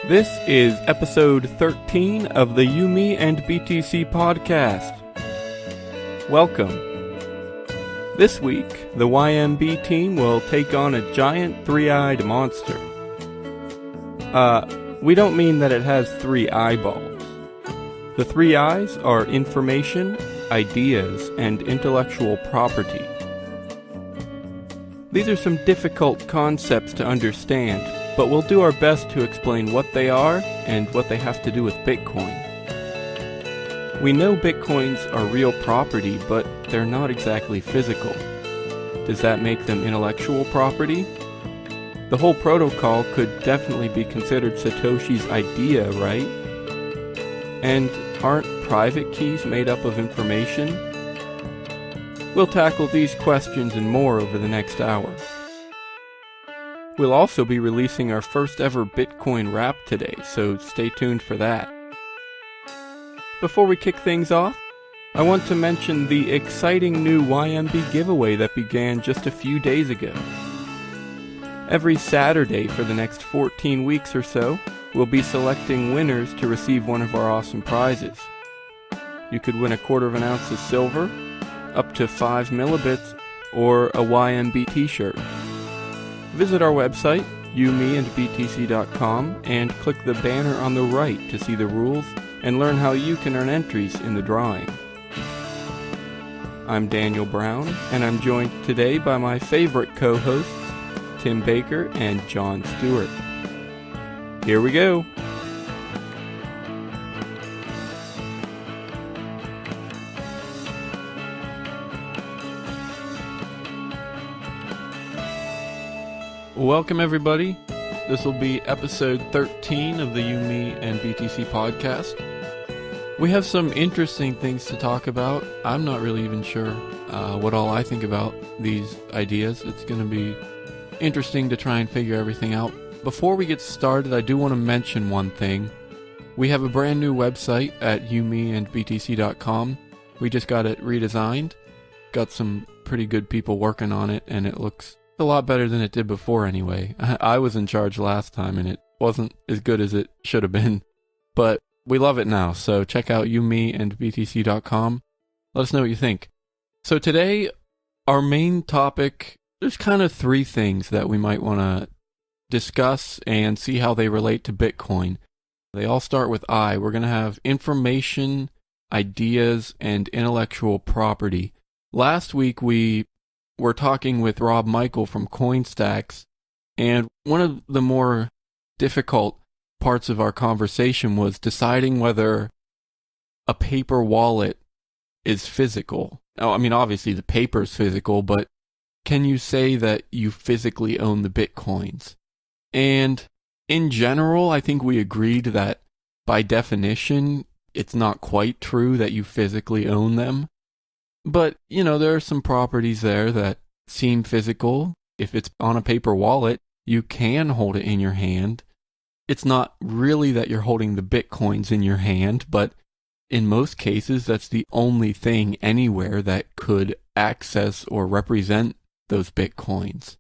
This is episode 13 of the YMB and BTC podcast. Welcome. This week, the YMB team will take on a giant three-eyed monster. We don't mean that it has three eyeballs. The three eyes are information, ideas, and intellectual property. These are some difficult concepts to understand, but we'll do our best to explain what they are and what they have to do with Bitcoin. We know Bitcoins are real property, but they're not exactly physical. Does that make them intellectual property? The whole protocol could definitely be considered Satoshi's idea, right? And aren't private keys made up of information? We'll tackle these questions and more over the next hour. We'll also be releasing our first ever Bitcoin rap today, so stay tuned for that. Before we kick things off, I want to mention the exciting new YMB giveaway that began just a few days ago. Every Saturday for the next 14 weeks or so, we'll be selecting winners to receive one of our awesome prizes. You could win a 1/4 ounce of silver, up to 5 millibits, or a YMB t-shirt. Visit our website, YMBandBTC.com, and click the banner on the right to see the rules and learn how you can earn entries in the drawing. I'm Daniel Brown, and I'm joined today by my favorite co-hosts, Tim Baker and John Stewart. Here we go! Welcome everybody. This will be episode 13 of the YMB and BTC podcast. We have some interesting things to talk about. I'm not really even sure what all I think about these ideas. It's going to be interesting to try and figure everything out. Before we get started, I do want to mention one thing. We have a brand new website at YMBandBTC.com. We just got it redesigned. Got some pretty good people working on it, and it looks a lot better than it did before anyway. I was in charge last time and it wasn't as good as it should have been, but we love it now, so check out YMBandBTC.com. Let us know what you think. So today, our main topic, there's kind of three things that we might want to discuss and see how they relate to Bitcoin. They all start with I. We're going to have information, ideas, and intellectual property. Last week we're talking with Rob Michael from CoinStacks, and one of the more difficult parts of our conversation was deciding whether a paper wallet is physical. Now, I mean, obviously the paper is physical, but can you say that you physically own the Bitcoins? And in general, I think we agreed that by definition, it's not quite true that you physically own them. But, you know, there are some properties there that seem physical. If it's on a paper wallet, you can hold it in your hand. It's not really that you're holding the Bitcoins in your hand, but in most cases, that's the only thing anywhere that could access or represent those Bitcoins.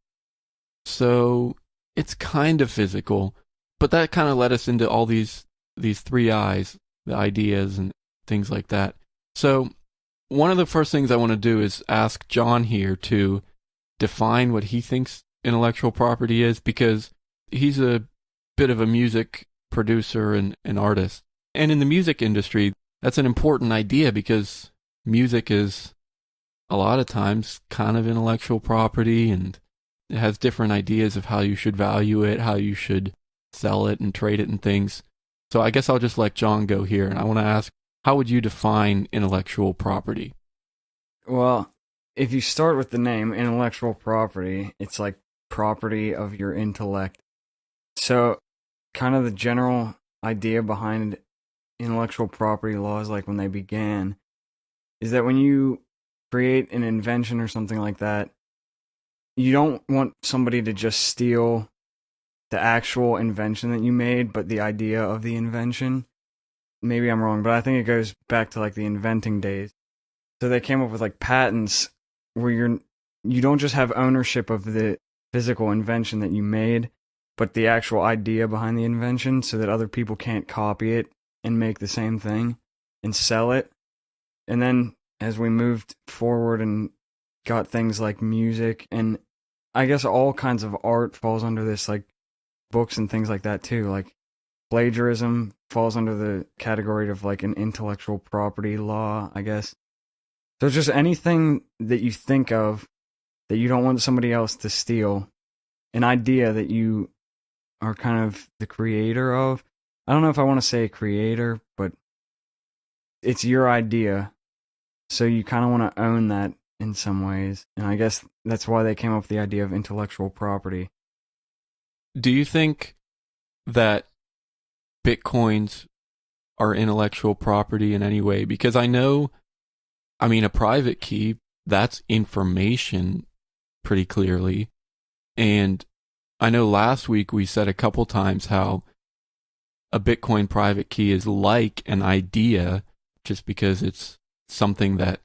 So it's kind of physical, but that kind of led us into all these three eyes, the ideas and things like that. So one of the first things I want to do is ask John here to define what he thinks intellectual property is, because he's a bit of a music producer and an artist. And in the music industry, that's an important idea because music is a lot of times kind of intellectual property, and it has different ideas of how you should value it, how you should sell it and trade it and things. So I guess I'll just let John go here, and I want to ask, how would you define intellectual property? Well, if you start with the name intellectual property, it's like property of your intellect. So kind of the general idea behind intellectual property laws, like when they began, is that when you create an invention or something like that, you don't want somebody to just steal the actual invention that you made, but the idea of the invention. Maybe I'm wrong, but I think it goes back to like the inventing days. So they came up with like patents where you don't just have ownership of the physical invention that you made, but the actual idea behind the invention so that other people can't copy it and make the same thing and sell it. And then as we moved forward and got things like music, and I guess all kinds of art falls under this, like books and things like that too. Like plagiarism falls under the category of like an intellectual property law, I guess. So just anything that you think of that you don't want somebody else to steal, an idea that you are kind of the creator of. I don't know if I want to say creator, but it's your idea. So you kind of want to own that in some ways. And I guess that's why they came up with the idea of intellectual property. Do you think that Bitcoins are intellectual property in any way? Because I know, I mean, a private key, that's information pretty clearly. And I know last week we said a couple times how a Bitcoin private key is like an idea just because it's something that,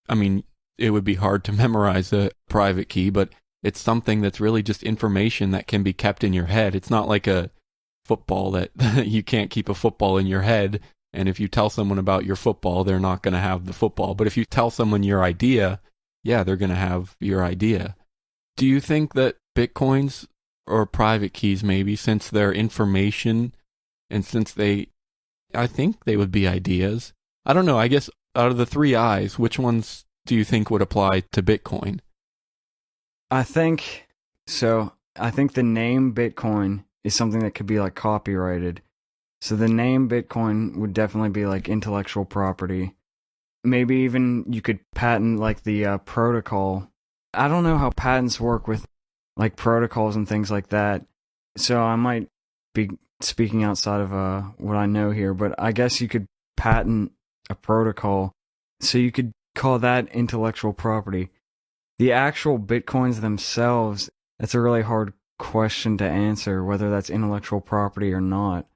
I mean, it would be hard to memorize a private key, but it's something that's really just information that can be kept in your head. It's not like a football that you can't keep a football in your head. And if you tell someone about your football, they're not going to have the football. But if you tell someone your idea, yeah, they're going to have your idea. Do you think that Bitcoins or private keys, maybe, since they're information and since I think they would be ideas. I don't know. I guess out of the three I's, which ones do you think would apply to Bitcoin? I think the name Bitcoin is something that could be like copyrighted. So the name Bitcoin would definitely be like intellectual property. Maybe even you could patent like the protocol. I don't know how patents work with like protocols and things like that. So I might be speaking outside of what I know here, but I guess you could patent a protocol. So you could call that intellectual property. The actual Bitcoins themselves, that's a really hard question to answer, whether that's intellectual property or not.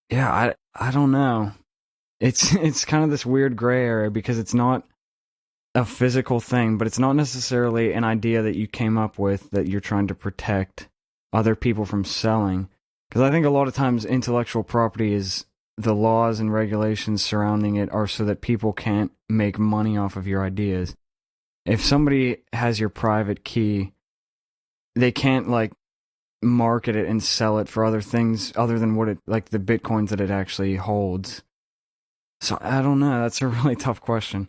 Yeah, I don't know. It's kind of this weird gray area because it's not a physical thing, but it's not necessarily an idea that you came up with that you're trying to protect other people from selling. Because I think a lot of times intellectual property is the laws and regulations surrounding it are so that people can't make money off of your ideas. If somebody has your private key, they can't like market it and sell it for other things other than what it, like the Bitcoins that it actually holds. So I don't know. That's a really tough question.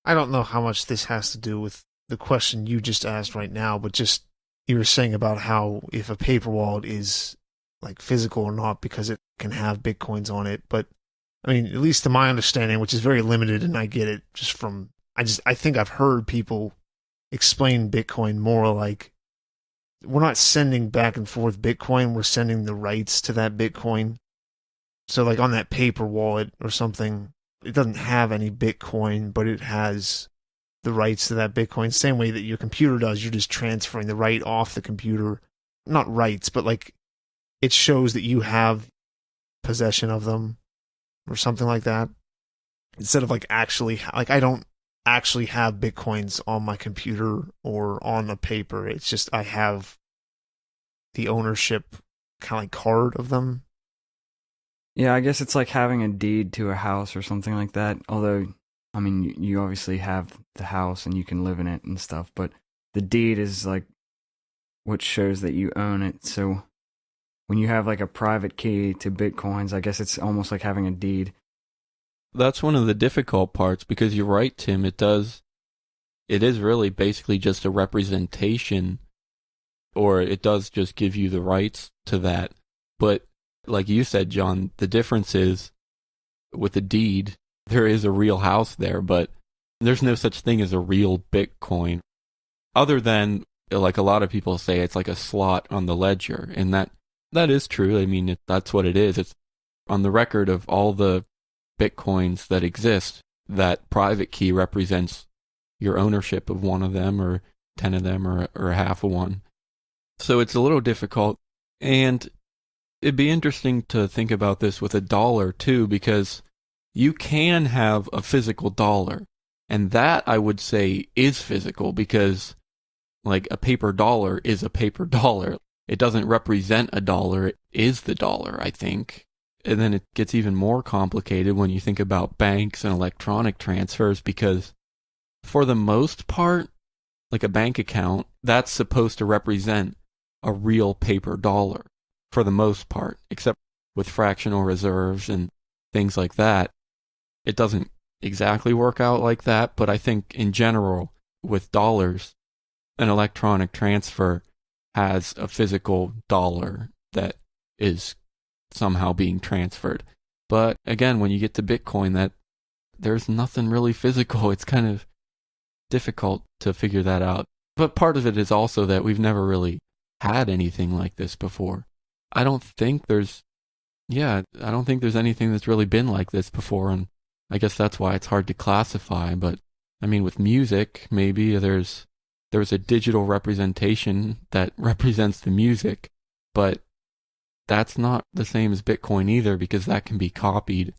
I don't know how much this has to do with the question you just asked right now, but just you were saying about how if a paper wallet is like physical or not because it can have Bitcoins on it. But I mean, at least to my understanding, which is very limited, and I get it just from, I think I've heard people explain Bitcoin more like we're not sending back and forth Bitcoin, we're sending the rights to that Bitcoin. So like on that paper wallet or something, it doesn't have any Bitcoin, but it has the rights to that Bitcoin. Same way that your computer does, you're just transferring the right off the computer. Not rights, but like it shows that you have possession of them or something like that. Instead of like actually, like I don't actually have Bitcoins on my computer or on the paper. It's just I have the ownership kind of like card of them. Yeah, I guess it's like having a deed to a house or something like that. Although, I mean, you obviously have the house and you can live in it and stuff, but the deed is like what shows that you own it. So when you have like a private key to Bitcoins, I guess it's almost like having a deed. That's one of the difficult parts because you're right, Tim. It is really basically just a representation, or it does just give you the rights to that. But like you said, John, the difference is with the deed, there is a real house there, but there's no such thing as a real Bitcoin. Other than, like a lot of people say, it's like a slot on the ledger. And that is true. I mean, that's what it is. It's on the record of all the Bitcoins that exist, that private key represents your ownership of one of them or 10 of them or half of one. So it's a little difficult. And it'd be interesting to think about this with a dollar too, because you can have a physical dollar. And that I would say is physical because like a paper dollar is a paper dollar. it doesn't represent a dollar, it is the dollar, I think. And then it gets even more complicated when you think about banks and electronic transfers, because for the most part, like a bank account, that's supposed to represent a real paper dollar for the most part, except with fractional reserves and things like that. It doesn't exactly work out like that, but I think in general, with dollars, an electronic transfer has a physical dollar that is somehow being transferred. But again, when you get to Bitcoin, that there's nothing really physical. It's kind of difficult to figure that out. But part of it is also that we've never really had anything like this before. I don't think there's anything that's really been like this before, and I guess that's why it's hard to classify. But I mean, with music, maybe there's a digital representation that represents the music, but that's not the same as Bitcoin either, because that can be copied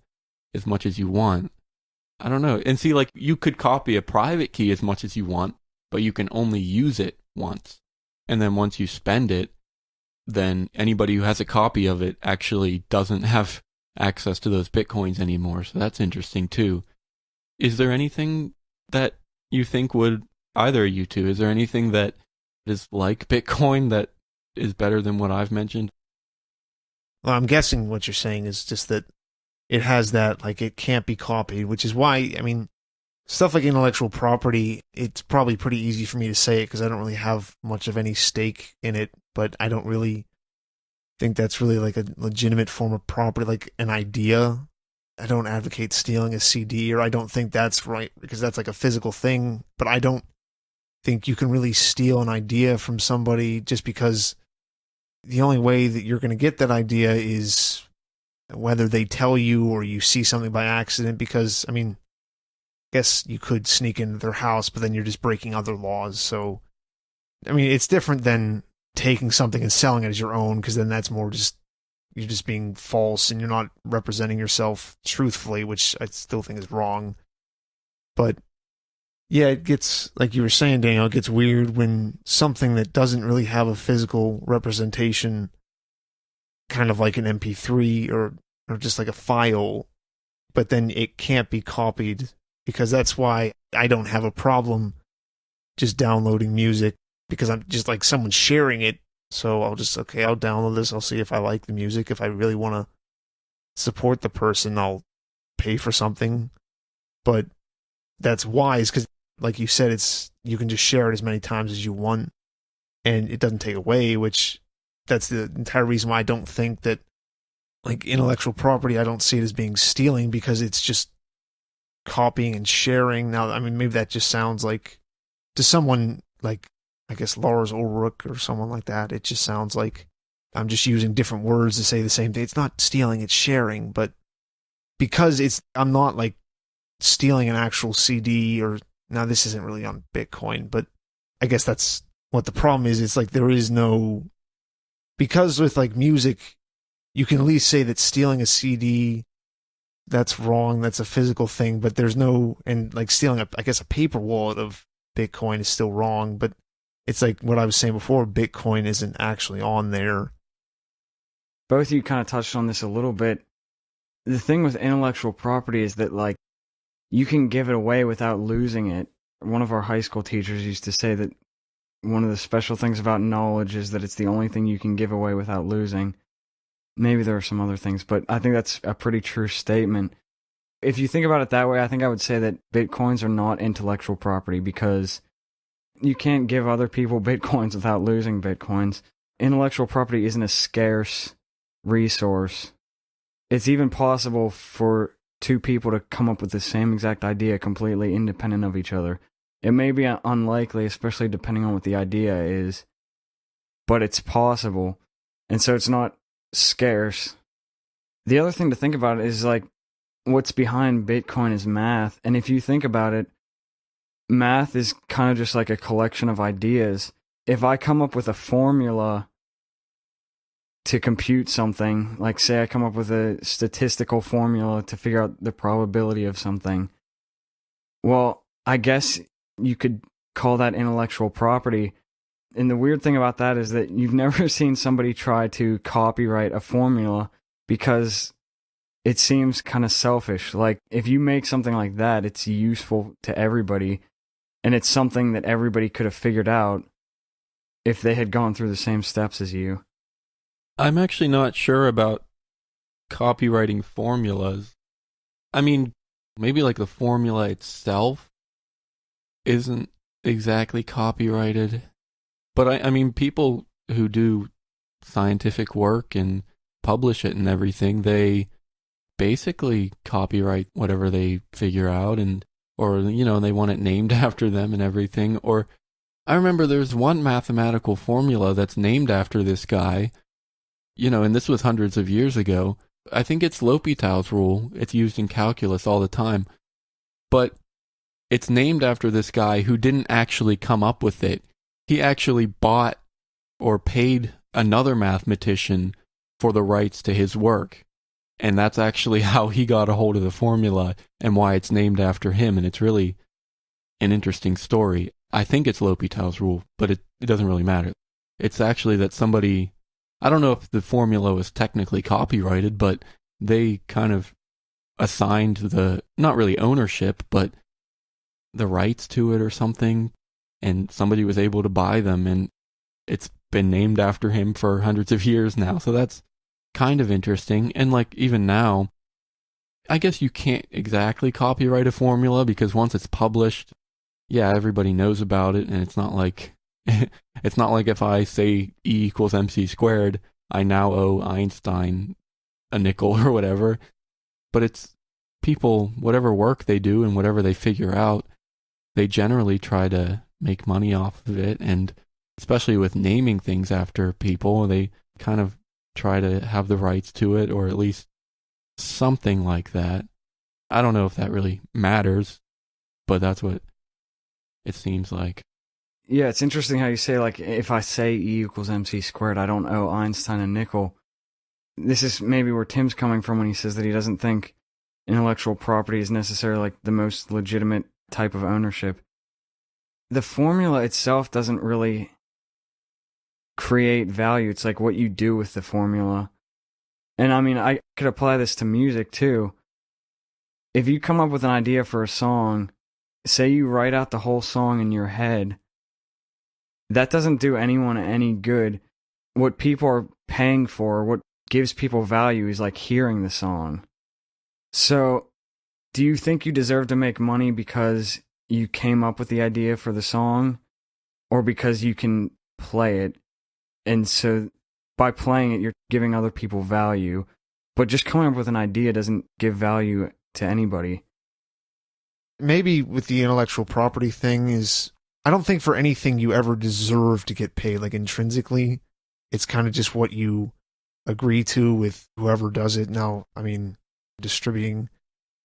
as much as you want. I don't know. And see, like, you could copy a private key as much as you want, but you can only use it once. And then once you spend it, then anybody who has a copy of it actually doesn't have access to those Bitcoins anymore. So that's interesting too. Is there anything that you think would, either of you two, is there anything that is like Bitcoin that is better than what I've mentioned? Well, I'm guessing what you're saying is just that it has that, like, it can't be copied, which is why, I mean, stuff like intellectual property, it's probably pretty easy for me to say it because I don't really have much of any stake in it, but I don't really think that's really like a legitimate form of property, like an idea. I don't advocate stealing a CD, or I don't think that's right, because that's like a physical thing, but I don't think you can really steal an idea from somebody just because the only way that you're going to get that idea is whether they tell you or you see something by accident, because, I mean, I guess you could sneak into their house, but then you're just breaking other laws. So, I mean, it's different than taking something and selling it as your own, because then that's more just, you're just being false and you're not representing yourself truthfully, which I still think is wrong. But yeah, it gets, like you were saying, Daniel, it gets weird when something that doesn't really have a physical representation, kind of like an MP3 or just like a file, but then it can't be copied, because that's why I don't have a problem just downloading music, because I'm just like someone sharing it. So I'll download this. I'll see if I like the music. If I really want to support the person, I'll pay for something. But that's wise because, like you said, you can just share it as many times as you want, and it doesn't take away, which that's the entire reason why I don't think that, like, intellectual property, I don't see it as being stealing, because it's just copying and sharing. Now, I mean, maybe that just sounds like, to someone like, I guess, Lars Ulrich or someone like that, it just sounds like I'm just using different words to say the same thing. It's not stealing, it's sharing. But because I'm not like stealing an actual CD, or, now this isn't really on Bitcoin, but I guess that's what the problem is. It's like there is no, because with like music, you can at least say that stealing a CD, that's wrong, that's a physical thing, but there's no, and like stealing I guess a paper wallet of Bitcoin is still wrong, but it's like what I was saying before, Bitcoin isn't actually on there. Both of you kind of touched on this a little bit. The thing with intellectual property is that, like, you can give it away without losing it. One of our high school teachers used to say that one of the special things about knowledge is that it's the only thing you can give away without losing. Maybe there are some other things, but I think that's a pretty true statement. If you think about it that way, I think I would say that Bitcoins are not intellectual property, because you can't give other people Bitcoins without losing Bitcoins. Intellectual property isn't a scarce resource. It's even possible for two people to come up with the same exact idea completely independent of each other. It may be unlikely, especially depending on what the idea is, but it's possible. And so it's not scarce. The other thing to think about is, like, what's behind Bitcoin is math. And if you think about it, math is kind of just like a collection of ideas. If I come up with a formula to compute something, like say I come up with a statistical formula to figure out the probability of something, well, I guess you could call that intellectual property, And the weird thing about that is that you've never seen somebody try to copyright a formula because it seems kind of selfish. Like, if you make something like that, it's useful to everybody, and it's something that everybody could have figured out if they had gone through the same steps as you. I'm actually not sure about copywriting formulas. I mean, maybe like the formula itself isn't exactly copyrighted. But I mean, people who do scientific work and publish it and everything, they basically copyright whatever they figure out, and or they want it named after them and everything. Or I remember there's one mathematical formula that's named after this guy, and this was hundreds of years ago. I think it's L'Hopital's rule. It's used in calculus all the time. But it's named after this guy who didn't actually come up with it. He actually bought or paid another mathematician for the rights to his work. And that's actually how he got a hold of the formula and why it's named after him. And it's really an interesting story. I think it's L'Hopital's rule, but it doesn't really matter. It's actually that somebody, I don't know if the formula was technically copyrighted, but they kind of assigned not really ownership, but the rights to it or something. And somebody was able to buy them, and it's been named after him for hundreds of years now. So that's kind of interesting. And like, even now, I guess you can't exactly copyright a formula, because once it's published, yeah, everybody knows about it. And it's not like if I say E equals MC squared, I now owe Einstein a nickel or whatever. But it's people, whatever work they do and whatever they figure out, they generally try to make money off of it. And especially with naming things after people, they kind of try to have the rights to it, or at least something like that. I don't know if that really matters, but that's what it seems like. Yeah, it's interesting how you say, like, if I say E equals MC squared, I don't owe Einstein a nickel. This is maybe where Tim's coming from when he says that he doesn't think intellectual property is necessarily like the most legitimate type of ownership. The formula itself doesn't really create value. It's like what you do with the formula. And I mean, I could apply this to music too. If you come up with an idea for a song, say you write out the whole song in your head, that doesn't do anyone any good. What people are paying for, what gives people value, is like hearing the song. So, do you think you deserve to make money because you came up with the idea for the song, or because you can play it? And so by playing it, you're giving other people value, but just coming up with an idea doesn't give value to anybody. Maybe with the intellectual property thing is, I don't think for anything you ever deserve to get paid, like intrinsically. It's kind of just what you agree to with whoever does it. Now, I mean, distributing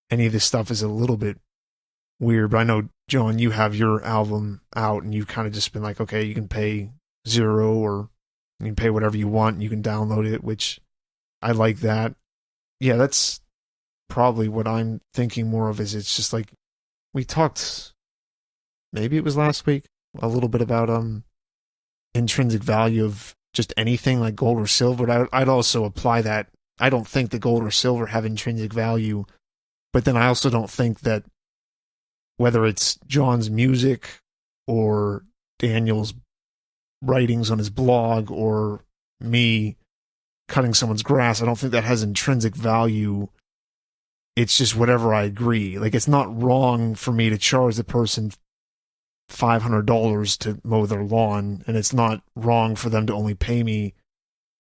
any of this stuff is a little bit weird, but I know, John, you have your album out and you've kind of just been like, okay, you can pay $0 or you can pay whatever you want and you can download it, which I like that. Yeah, that's probably what I'm thinking more of. Is it's just like, we talked, maybe it was last week, a little bit about intrinsic value of just anything like gold or silver. But I'd also apply that. I don't think that gold or silver have intrinsic value, but then I also don't think that whether it's John's music or Daniel's writings on his blog or me cutting someone's grass, I don't think that has intrinsic value. It's just whatever I agree. Like, it's not wrong for me to charge the person $500 to mow their lawn, and it's not wrong for them to only pay me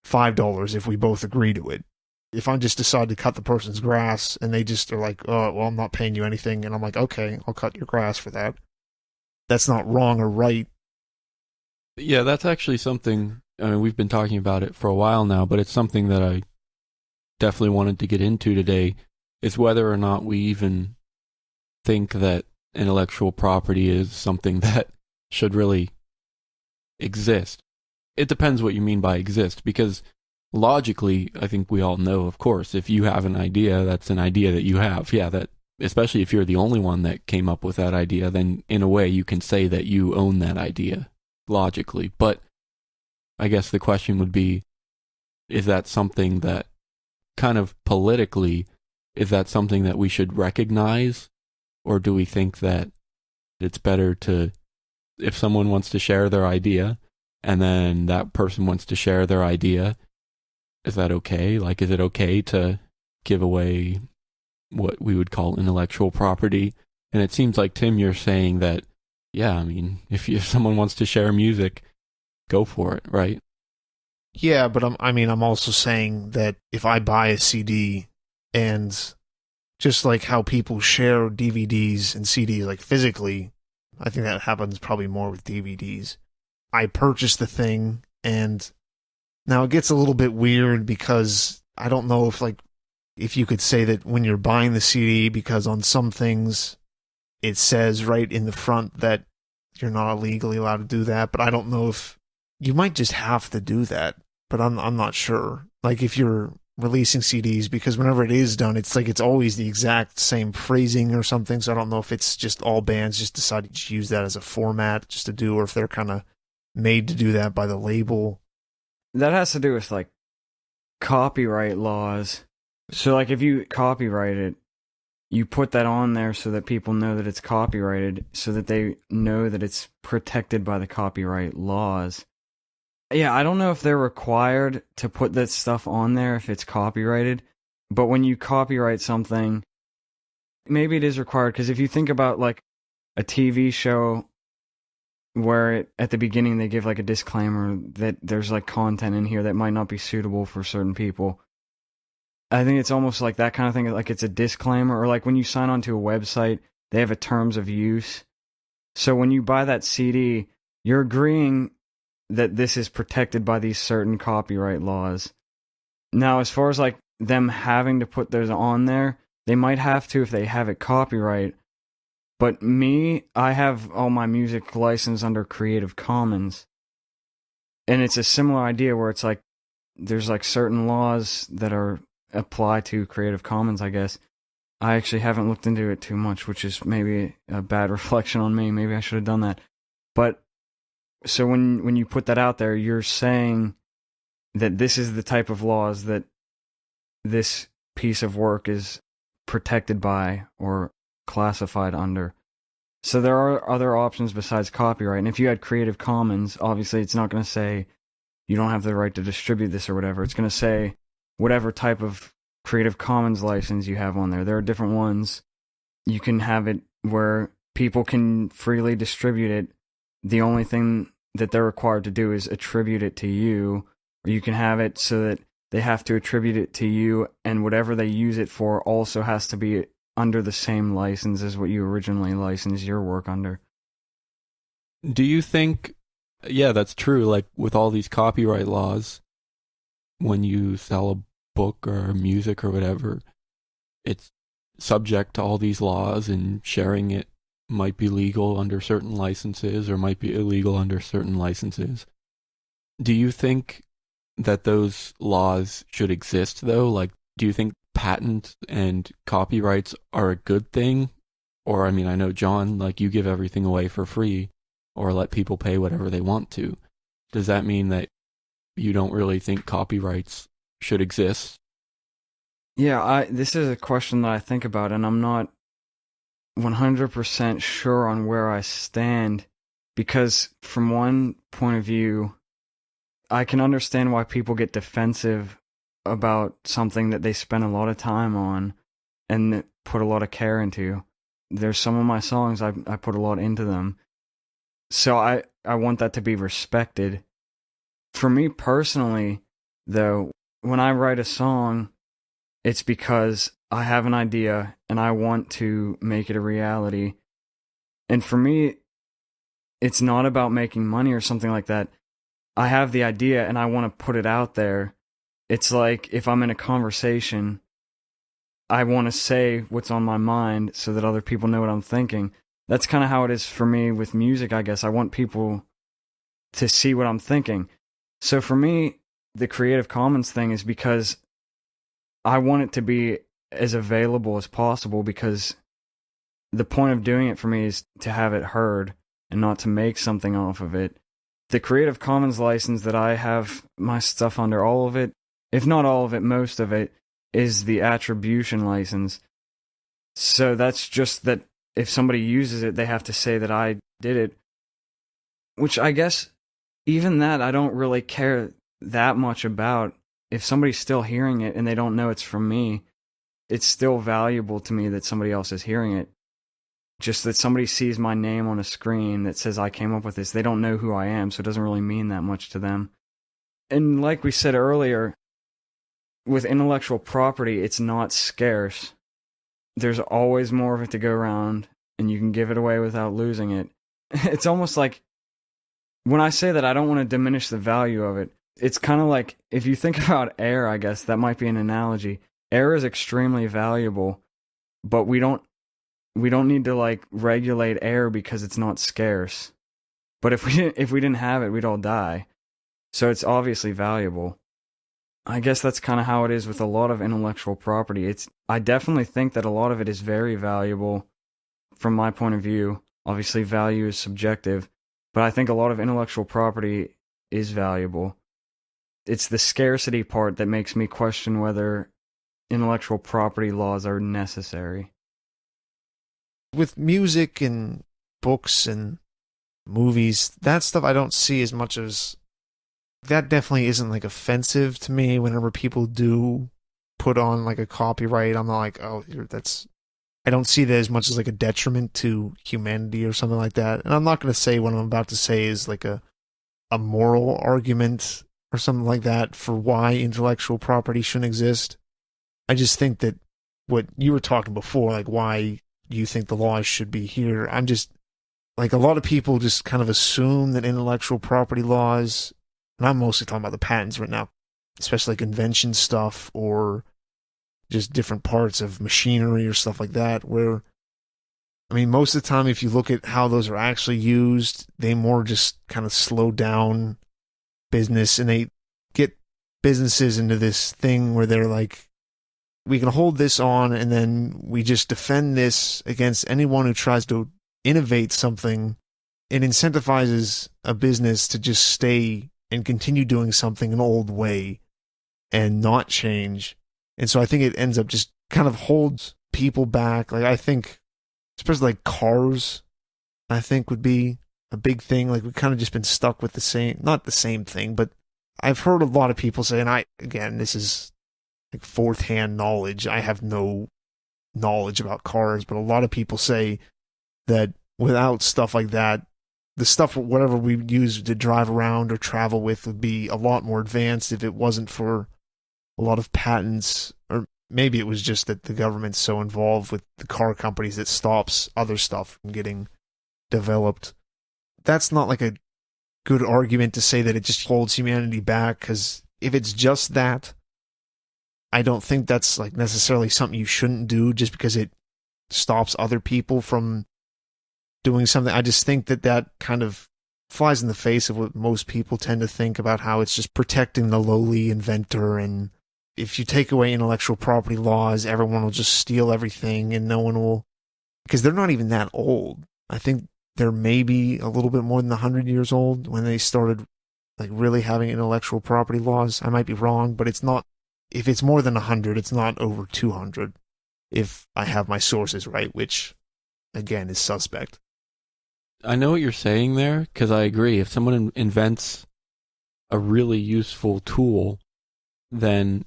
$5 if we both agree to it. If I just decide to cut the person's grass and they just are like, oh, well, I'm not paying you anything, and I'm like, okay, I'll cut your grass for that, that's not wrong or right. Yeah, that's actually something, I mean, we've been talking about it for a while now, but it's something that I definitely wanted to get into today, is whether or not we even think that intellectual property is something that should really exist. It depends what you mean by exist, because logically, I think we all know, of course, if you have an idea, that's an idea that you have. Yeah, that, especially if you're the only one that came up with that idea, then in a way you can say that you own that idea. logically. But I guess the question would be, is that something that kind of politically, is that something that we should recognize? Or do we think that it's better to, if someone wants to share their idea and then that person wants to share their idea, is that okay? Like, is it okay to give away what we would call intellectual property? And it seems like, Tim, you're saying that, yeah, I mean, if someone wants to share music, go for it, right? Yeah, but I'm also saying that if I buy a CD, and just like how people share DVDs and CDs, like physically, I think that happens probably more with DVDs. I purchase the thing, and now it gets a little bit weird because I don't know if you could say that when you're buying the CD, because on some things it says right in the front that you're not legally allowed to do that, but I don't know if you might just have to do that, but I'm not sure. Like if you're releasing CDs, because whenever it is done, it's like it's always the exact same phrasing or something, so I don't know if it's just all bands just decided to use that as a format just to do, or if they're kind of made to do that by the label. That has to do with like copyright laws. So like if you copyright it, you put that on there so that people know that it's copyrighted, so that they know that it's protected by the copyright laws. Yeah, I don't know if they're required to put that stuff on there if it's copyrighted, but when you copyright something, maybe it is required, because if you think about like a TV show where at the beginning they give like a disclaimer that there's like content in here that might not be suitable for certain people. I think it's almost like that kind of thing, like it's a disclaimer, or like when you sign onto a website, they have a terms of use. So when you buy that CD, you're agreeing that this is protected by these certain copyright laws. Now, as far as like them having to put those on there, they might have to if they have it copyright. But me, I have all my music licensed under Creative Commons. And it's a similar idea where it's like there's like certain laws that are apply to Creative Commons, I guess. I actually haven't looked into it too much, which is maybe a bad reflection on me. Maybe I should have done that. But so when you put that out there, you're saying that this is the type of laws that this piece of work is protected by or classified under. So there are other options besides copyright. And if you had Creative Commons, obviously it's not going to say you don't have the right to distribute this or whatever. It's going to say whatever type of Creative Commons license you have on there. There are different ones. You can have it where people can freely distribute it. The only thing that they're required to do is attribute it to you, or you can have it so that they have to attribute it to you, and whatever they use it for also has to be under the same license as what you originally licensed your work under. Do you think, yeah, that's true, like with all these copyright laws, when you sell a book or music or whatever, it's subject to all these laws, and sharing it might be legal under certain licenses or might be illegal under certain licenses. Do you think that those laws should exist, though? Like, do you think patent and copyrights are a good thing? Or, I mean, I know, John, like, you give everything away for free or let people pay whatever they want to. Does that mean that you don't really think copyrights should exist? Yeah, this is a question that I think about, and I'm not 100% sure on where I stand, because from one point of view, I can understand why people get defensive about something that they spend a lot of time on and put a lot of care into. There's some of my songs I put a lot into them. So I want that to be respected. For me personally, though, when I write a song, it's because I have an idea and I want to make it a reality. And for me, it's not about making money or something like that. I have the idea and I want to put it out there. It's like if I'm in a conversation, I want to say what's on my mind so that other people know what I'm thinking. That's kind of how it is for me with music, I guess. I want people to see what I'm thinking. So for me, the Creative Commons thing is because I want it to be as available as possible, because the point of doing it for me is to have it heard and not to make something off of it. The Creative Commons license that I have my stuff under, all of it, if not all of it, most of it, is the attribution license. So that's just that if somebody uses it, they have to say that I did it. Which I guess, even that, I don't really care that much about. If somebody's still hearing it and they don't know it's from me, it's still valuable to me that somebody else is hearing it. Just that somebody sees my name on a screen that says I came up with this, they don't know who I am, so it doesn't really mean that much to them. And like we said earlier, with intellectual property, it's not scarce. There's always more of it to go around, and you can give it away without losing it. It's almost like, when I say that I don't want to diminish the value of it, it's kind of like, if you think about air, I guess, that might be an analogy. Air is extremely valuable, but we don't need to like regulate air because it's not scarce. But if we didn't have it, we'd all die. So it's obviously valuable. I guess that's kind of how it is with a lot of intellectual property. I definitely think that a lot of it is very valuable from my point of view. Obviously, value is subjective, but I think a lot of intellectual property is valuable. It's the scarcity part that makes me question whether intellectual property laws are necessary. With music and books and movies, that stuff I don't see as much as... That definitely isn't like offensive to me whenever people do put on like a copyright. I'm not like, oh, that's... I don't see that as much as like a detriment to humanity or something like that. And I'm not going to say what I'm about to say is like a moral argument or something like that for why intellectual property shouldn't exist. I just think that what you were talking before, like why you think the laws should be here, I'm just... Like a lot of people just kind of assume that intellectual property laws... And I'm mostly talking about the patents right now, especially like invention stuff or just different parts of machinery or stuff like that, where, I mean, most of the time, if you look at how those are actually used, they more just kind of slow down business, and they get businesses into this thing where they're like, we can hold this on, and then we just defend this against anyone who tries to innovate something. It incentivizes a business to just stay and continue doing something an old way and not change. And so I think it ends up just kind of holds people back. Like I think, especially like cars, I think would be a big thing. Like we've kind of just been stuck with the same, not the same thing, but I've heard a lot of people say, and again, this is like fourth hand knowledge. I have no knowledge about cars, but a lot of people say that without stuff like that, the stuff, whatever we use to drive around or travel with, would be a lot more advanced if it wasn't for a lot of patents, or maybe it was just that the government's so involved with the car companies that stops other stuff from getting developed. That's not like a good argument to say that it just holds humanity back, because if it's just that, I don't think that's like necessarily something you shouldn't do just because it stops other people from doing something. I just think that kind of flies in the face of what most people tend to think about how it's just protecting the lowly inventor, and if you take away intellectual property laws, everyone will just steal everything and no one will, because they're not even that old. I think they're maybe a little bit more than 100 years old when they started like really having intellectual property laws. I might be wrong, but it's not, if it's more than 100, it's not over 200 if I have my sources right, which again is suspect. I know what you're saying there, because I agree. If someone invents a really useful tool, then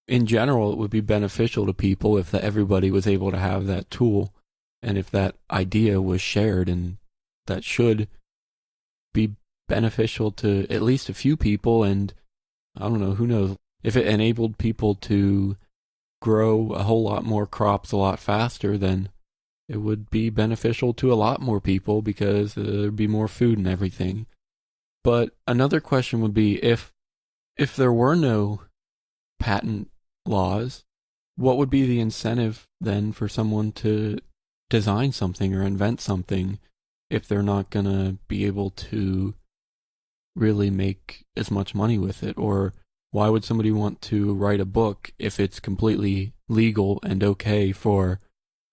in general it would be beneficial to people if everybody was able to have that tool, and if that idea was shared, and that should be beneficial to at least a few people. And I don't know, who knows, if it enabled people to grow a whole lot more crops a lot faster, then it would be beneficial to a lot more people, because there'd be more food and everything. But another question would be, if there were no patent laws, what would be the incentive then for someone to design something or invent something if they're not going to be able to really make as much money with it? Or why would somebody want to write a book if it's completely legal and okay for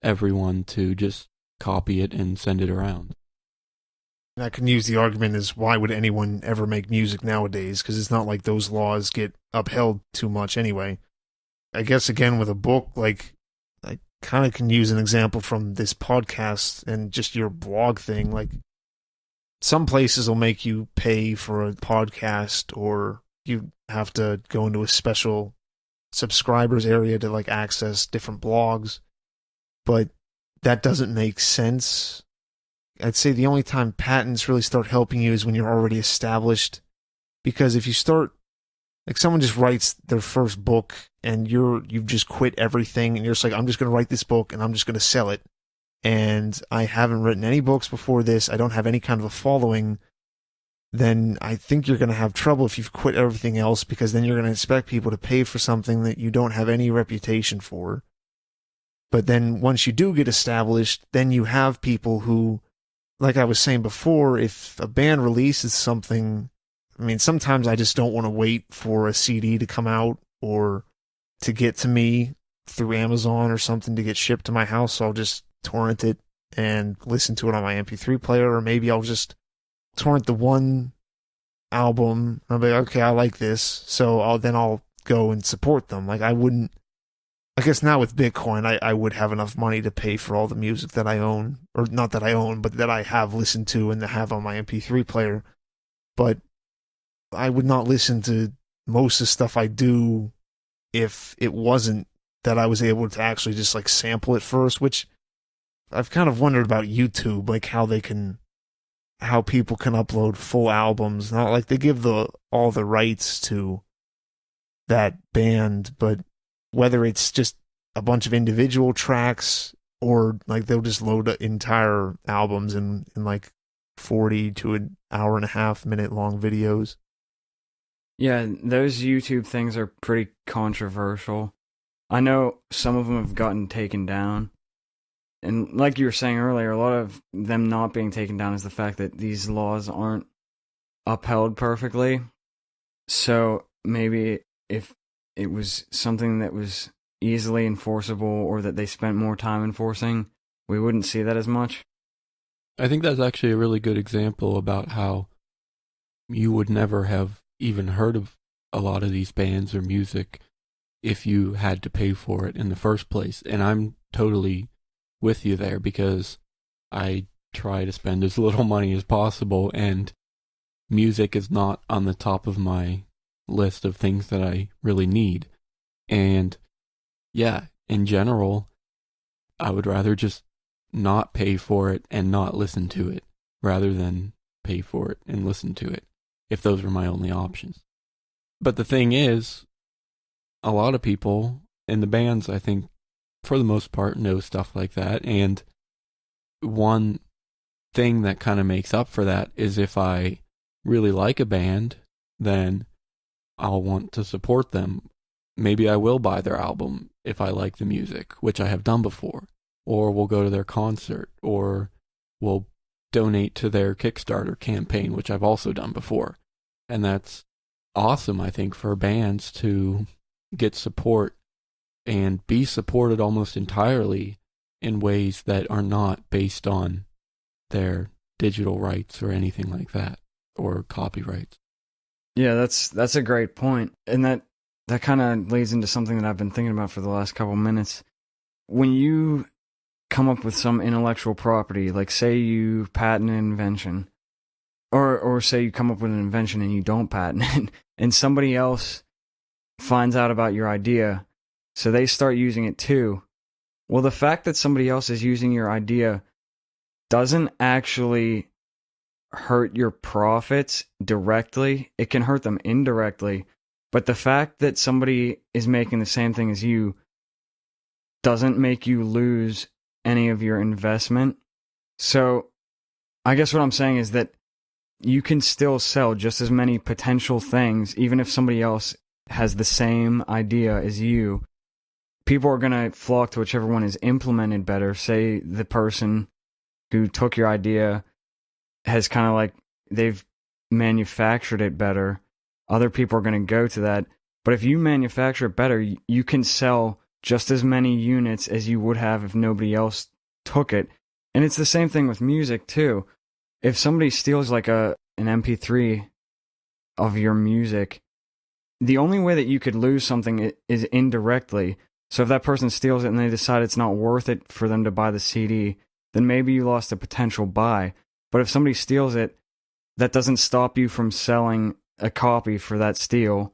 everyone to just copy it and send it around? I can use the argument as why would anyone ever make music nowadays? Because it's not like those laws get upheld too much anyway. I guess again with a book, like I kind of can use an example from this podcast and just your blog thing. Like some places will make you pay for a podcast, or you have to go into a special subscribers area to like access different blogs, but that doesn't make sense. I'd say the only time patents really start helping you is when you're already established, because if you start, like someone just writes their first book and you've just quit everything and you're just like, I'm just going to write this book and I'm just going to sell it, and I haven't written any books before this, I don't have any kind of a following, then I think you're going to have trouble if you've quit everything else, because then you're going to expect people to pay for something that you don't have any reputation for. But then once you do get established, then you have people who, like I was saying before, if a band releases something, I mean, sometimes I just don't want to wait for a CD to come out or to get to me through Amazon or something to get shipped to my house, so I'll just torrent it and listen to it on my MP3 player, or maybe I'll just torrent the one album. I'll be like, okay, I like this, so I'll go and support them. Like I guess now with Bitcoin, I would have enough money to pay for all the music that I own, or not that I own, but that I have listened to and that have on my MP3 player. But I would not listen to most of the stuff I do if it wasn't that I was able to actually just like sample it first, which I've kind of wondered about YouTube, like how people can upload full albums. Not like they give all the rights to that band, but whether it's just a bunch of individual tracks or like they'll just load entire albums in like 40 to an hour and a half minute long videos. Yeah, those YouTube things are pretty controversial. I know some of them have gotten taken down. And like you were saying earlier, a lot of them not being taken down is the fact that these laws aren't upheld perfectly. So maybe if it was something that was easily enforceable, or that they spent more time enforcing, we wouldn't see that as much. I think that's actually a really good example about how you would never have even heard of a lot of these bands or music if you had to pay for it in the first place. And I'm totally with you there, because I try to spend as little money as possible, and music is not on the top of my list of things that I really need. And yeah, in general, I would rather just not pay for it and not listen to it rather than pay for it and listen to it, if those were my only options. But the thing is, a lot of people in the bands, I think, for the most part, know stuff like that. And one thing that kind of makes up for that is if I really like a band, then I'll want to support them. Maybe I will buy their album if I like the music, which I have done before. Or we'll go to their concert, or we'll donate to their Kickstarter campaign, which I've also done before. And that's awesome, I think, for bands to get support and be supported almost entirely in ways that are not based on their digital rights or anything like that, or copyrights. Yeah, that's a great point. And that kind of leads into something that I've been thinking about for the last couple minutes. When you come up with some intellectual property, like say you patent an invention, or say you come up with an invention and you don't patent it, and somebody else finds out about your idea, so they start using it too. Well, the fact that somebody else is using your idea doesn't actually hurt your profits directly. It can hurt them indirectly. But the fact that somebody is making the same thing as you doesn't make you lose any of your investment. So I guess what I'm saying is that you can still sell just as many potential things, even if somebody else has the same idea as you. People are going to flock to whichever one is implemented better. Say the person who took your idea has kind of like, they've manufactured it better. Other people are going to go to that. But if you manufacture it better, you can sell just as many units as you would have if nobody else took it. And it's the same thing with music too. if somebody steals like an MP3 of your music, the only way that you could lose something is indirectly. So if that person steals it and they decide it's not worth it for them to buy the CD, then maybe you lost a potential buy. But if somebody steals it, that doesn't stop you from selling a copy for that steal.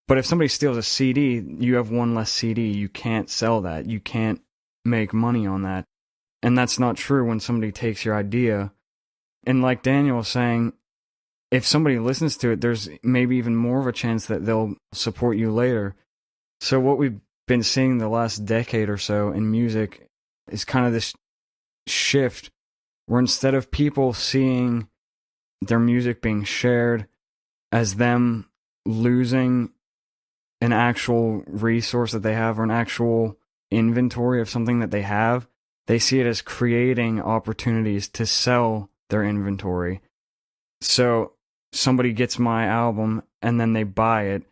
But if somebody steals a CD, you have one less CD. You can't sell that. You can't make money on that. And that's not true when somebody takes your idea. And like Daniel was saying, if somebody listens to it, there's maybe even more of a chance that they'll support you later. So what we've been seeing the last decade or so in music is kind of this shift where instead of people seeing their music being shared as them losing an actual resource that they have or an actual inventory of something that they have, they see it as creating opportunities to sell their inventory. So somebody gets my album and then they buy it.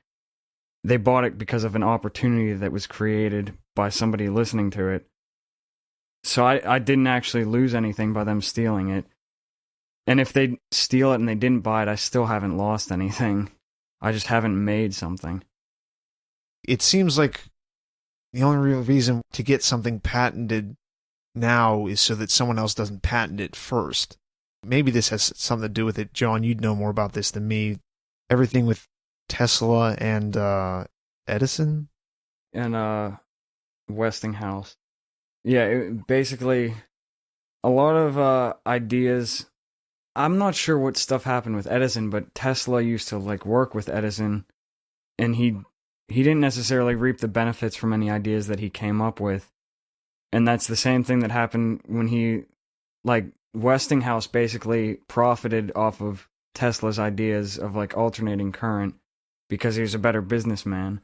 They bought it because of an opportunity that was created by somebody listening to it. So I didn't actually lose anything by them stealing it. And if they steal it and they didn't buy it, I still haven't lost anything. I just haven't made something. It seems like the only real reason to get something patented now is so that someone else doesn't patent it first. Maybe this has something to do with it. John, you'd know more about this than me. Everything with Tesla and Edison? And Westinghouse. Yeah, basically, a lot of ideas. I'm not sure what stuff happened with Edison, but Tesla used to like work with Edison, and he didn't necessarily reap the benefits from any ideas that he came up with. And that's the same thing that happened when he, like, Westinghouse basically profited off of Tesla's ideas of like alternating current because he was a better businessman.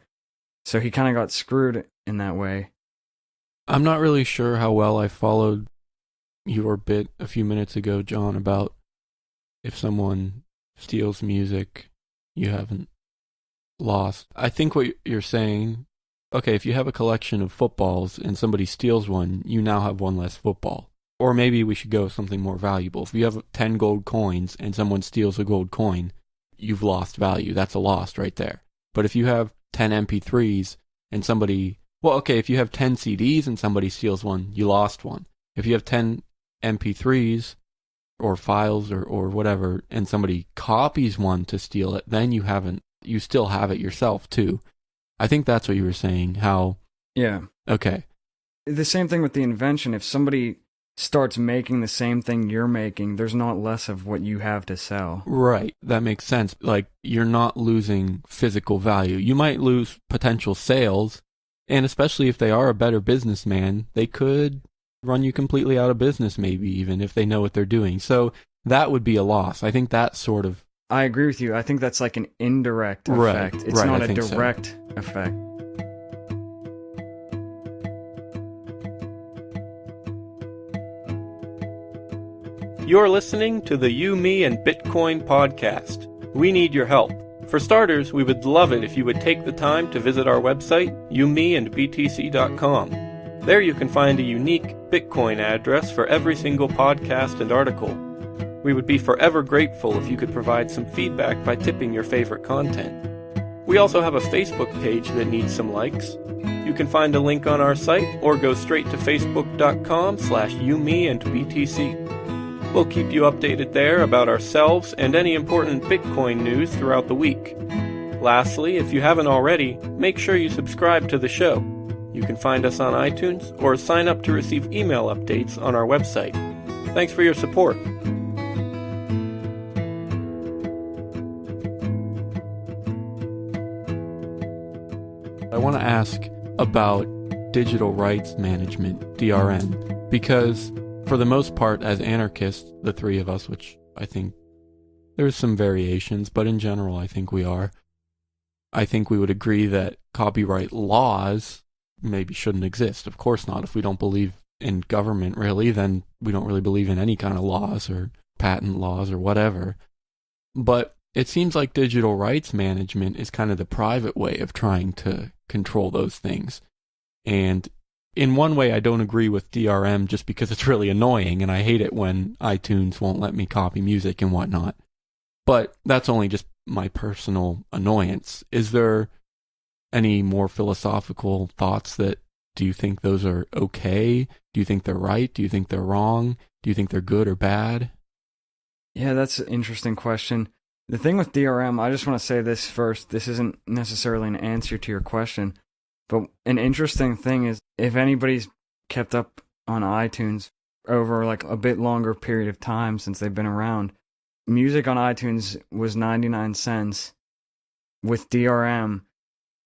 So he kind of got screwed in that way. I'm not really sure how well I followed your bit a few minutes ago, John, about if someone steals music, you haven't lost. I think what you're saying, okay, if you have a collection of footballs and somebody steals one, you now have one less football. Or maybe we should go with something more valuable. If you have 10 gold coins and someone steals a gold coin, you've lost value. That's a loss right there. But if you have 10 MP3s and somebody... Well, okay, if you have 10 CDs and somebody steals one, you lost one. If you have 10 MP3s or files or whatever, and somebody copies one to steal it, then you still have it yourself too. I think that's what you were saying, how... Yeah. Okay. The same thing with the invention. If somebody starts making the same thing you're making, there's not less of what you have to sell. Right. That makes sense. Like, you're not losing physical value. You might lose potential sales, and especially if they are a better businessman, they could run you completely out of business, maybe even if they know what they're doing. So that would be a loss. I think that sort of... I agree with you. I think that's like an indirect effect. Right, It's not I a think direct effect. You're listening to the You, Me, and Bitcoin podcast. We need your help. For starters, we would love it if you would take the time to visit our website, youmeandbtc.com. There you can find a unique Bitcoin address for every single podcast and article. We would be forever grateful if you could provide some feedback by tipping your favorite content. We also have a Facebook page that needs some likes. You can find a link on our site or go straight to facebook.com/youmeandbtc. We'll keep you updated there about ourselves and any important Bitcoin news throughout the week. Lastly, if you haven't already, make sure you subscribe to the show. You can find us on iTunes or sign up to receive email updates on our website. Thanks for your support. I want to ask about digital rights management, DRM, because for the most part, as anarchists, the three of us, which I think there's some variations, but in general I think we are, I think we would agree that copyright laws maybe shouldn't exist. Of course not. If we don't believe in government really, then we don't really believe in any kind of laws or patent laws or whatever. But it seems like digital rights management is kind of the private way of trying to control those things. And in one way, I don't agree with DRM just because it's really annoying, and I hate it when iTunes won't let me copy music and whatnot. But that's only just my personal annoyance. Is there any more philosophical thoughts that, do you think those are okay? Do you think they're right? Do you think they're wrong? Do you think they're good or bad? Yeah, that's an interesting question. The thing with DRM, I just want to say this first. This isn't necessarily an answer to your question, but an interesting thing is if anybody's kept up on iTunes over like a bit longer period of time since they've been around, music on iTunes was 99 cents with DRM.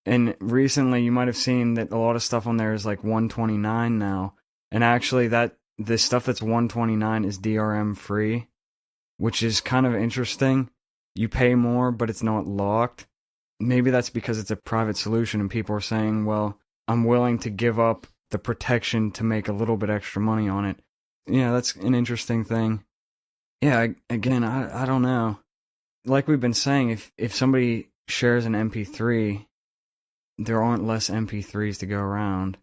And recently you might have seen that a lot of stuff on there is like $129 now. And actually the stuff that's $129 is DRM free, which is kind of interesting. You pay more, but it's not locked. Maybe that's because it's a private solution and people are saying, well, I'm willing to give up the protection to make a little bit extra money on it. Yeah, that's an interesting thing. Yeah, again, I don't know. Like we've been saying, if somebody shares an MP3, there aren't less MP3s to go around.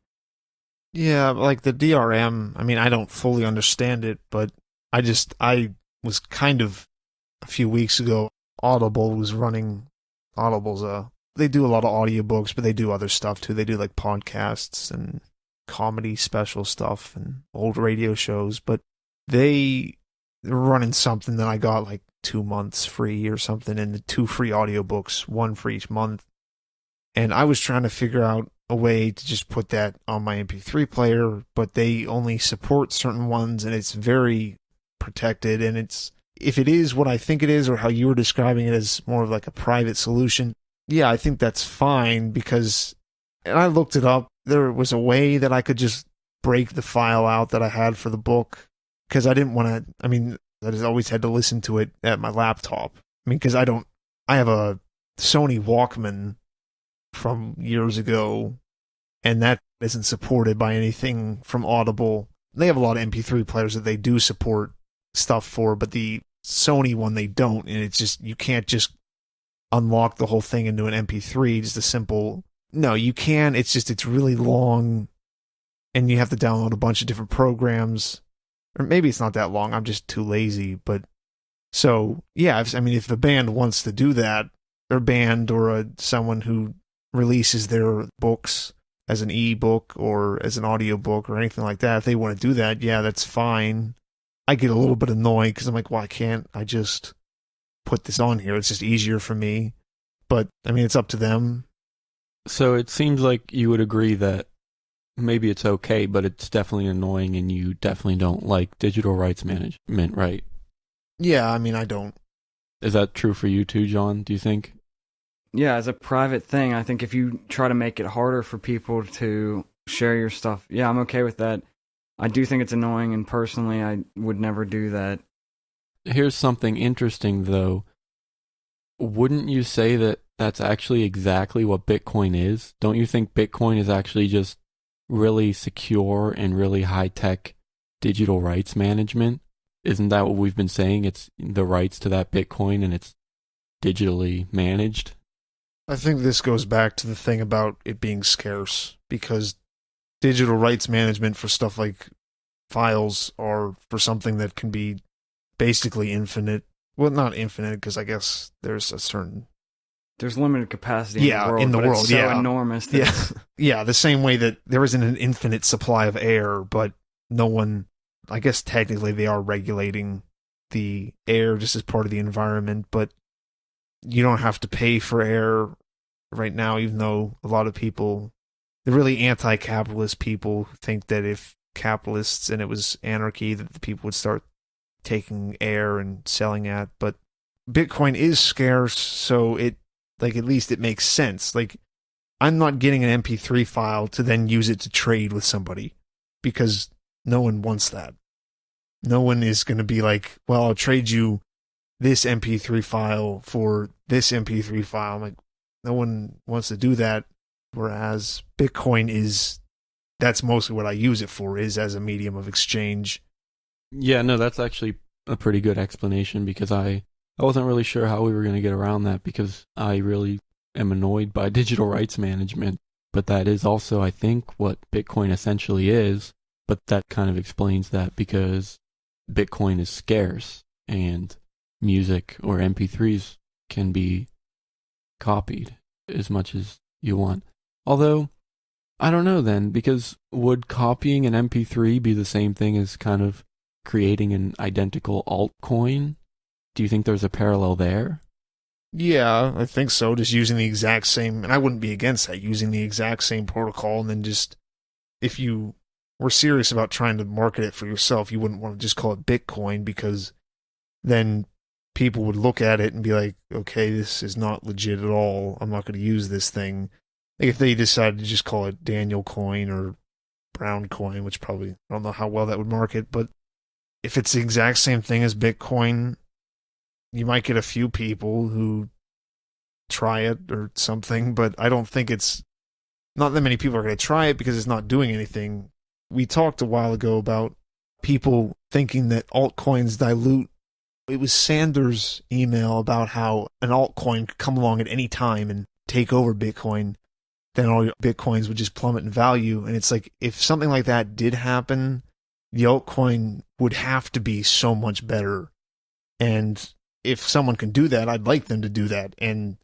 Yeah, like the DRM, I mean, I don't fully understand it, but I was kind of, a few weeks ago, Audible was running, they do a lot of audiobooks, but they do other stuff too. They do like podcasts and comedy special stuff and old radio shows, but they were running something that I got like 2 months free or something, and the 2 free audiobooks, 1 for each month. And I was trying to figure out a way to just put that on my MP3 player, but they only support certain ones, and it's very protected. And if it is what I think it is, or how you were describing it as more of like a private solution, yeah, I think that's fine because, and I looked it up, there was a way that I could just break the file out that I had for the book, because I didn't want to, I mean, I just always had to listen to it at my laptop. I mean, because I have a Sony Walkman from years ago, and that isn't supported by anything from Audible. They have a lot of MP3 players that they do support stuff for, but the Sony one they don't, and it's just, you can't just unlock the whole thing into an MP3, just a simple, no, you can, it's just, it's really long, and you have to download a bunch of different programs, or maybe it's not that long, I'm just too lazy, but, so, yeah, if the band wants to do that, or band, or someone who releases their books as an e-book or as an audiobook or anything like that, if they want to do that, yeah, that's fine. I get a little bit annoyed because I'm like, why can't I just put this on here? It's just easier for me. But, I mean, it's up to them. So it seems like you would agree that maybe it's okay, but it's definitely annoying and you definitely don't like digital rights management, right? Yeah, I mean, I don't. Is that true for you too, John, do you think? Yeah, as a private thing, I think if you try to make it harder for people to share your stuff, yeah, I'm okay with that. I do think it's annoying, and personally, I would never do that. Here's something interesting, though. Wouldn't you say that that's actually exactly what Bitcoin is? Don't you think Bitcoin is actually just really secure and really high-tech digital rights management? Isn't that what we've been saying? It's the rights to that Bitcoin, and it's digitally managed? I think this goes back to the thing about it being scarce, because digital rights management for stuff like files are for something that can be basically infinite. Well, not infinite, because I guess there's limited capacity in the world, but it's so enormous. Yeah, the same way that there isn't an infinite supply of air, but no one, I guess technically they are regulating the air just as part of the environment, but you don't have to pay for air right now, even though a lot of people, the really anti-capitalist people, think that if capitalists and it was anarchy, that the people would start taking air and selling it. But Bitcoin is scarce, so it, like, at least it makes sense. Like, I'm not getting an MP3 file to then use it to trade with somebody, because no one wants that. No one is going to be like, well, I'll trade you this MP3 file for this MP3 file. I'm like, no one wants to do that. Whereas Bitcoin that's mostly what I use it for, is as a medium of exchange. Yeah, no, that's actually a pretty good explanation, because I wasn't really sure how we were going to get around that, because I really am annoyed by digital rights management. but that is also, I think, what Bitcoin essentially is. But that kind of explains that because Bitcoin is scarce and music or MP3s can be copied as much as you want. Although, I don't know then, because would copying an MP3 be the same thing as kind of creating an identical altcoin? Do you think there's a parallel there? Yeah, I think so. Just using the exact same, and I wouldn't be against that, using the exact same protocol, and then just, if you were serious about trying to market it for yourself, you wouldn't want to just call it Bitcoin, because then people would look at it and be like, okay, this is not legit at all. I'm not going to use this thing. Like if they decided to just call it Daniel Coin or Brown Coin, which probably, I don't know how well that would market, but if it's the exact same thing as Bitcoin, you might get a few people who try it or something, but I don't think it's, not that many people are going to try it because it's not doing anything. We talked a while ago about people thinking that altcoins dilute. It was Sanders' email about how an altcoin could come along at any time and take over Bitcoin. Then all your Bitcoins would just plummet in value. And it's like, if something like that did happen, the altcoin would have to be so much better. And if someone can do that, I'd like them to do that. And